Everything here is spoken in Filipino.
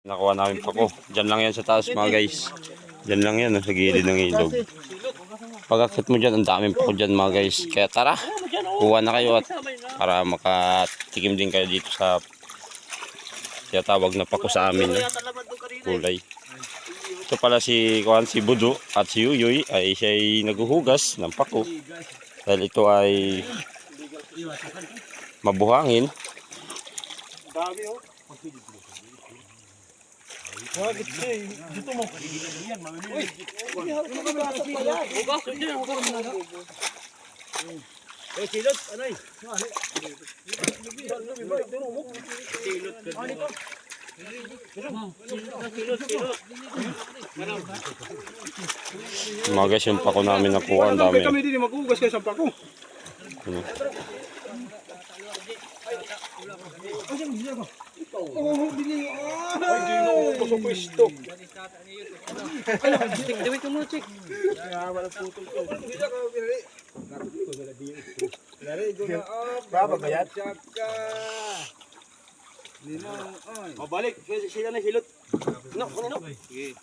Nakuha namin pako. Diyan lang yan sa taas mga guys. Diyan lang yan sa gilid ng ilog. Pag-akit mo dyan, ang daming pako dyan mga guys. Kaya tara, kuha na kayo at para makatikim din kayo dito sa tawag na pako sa amin. Kulay. Ito pala si Budo at si Yuyoy ay siya ay naguhugas ng pako. Dahil ito ay mabuhangin. Dami oh. Bakit dito mo? Yan, mamimili. Uy, silot, anay. Silot. Mga guys, yung pako namin nakuha, ang dami. Kami din maghugas kayo sa pako. Oh, bili. Ay, di no, pasok pwesto. Dawit mo check. Wala putol ko. Baba bayad. Mabalik, sila na hilot. No, ano? Sige.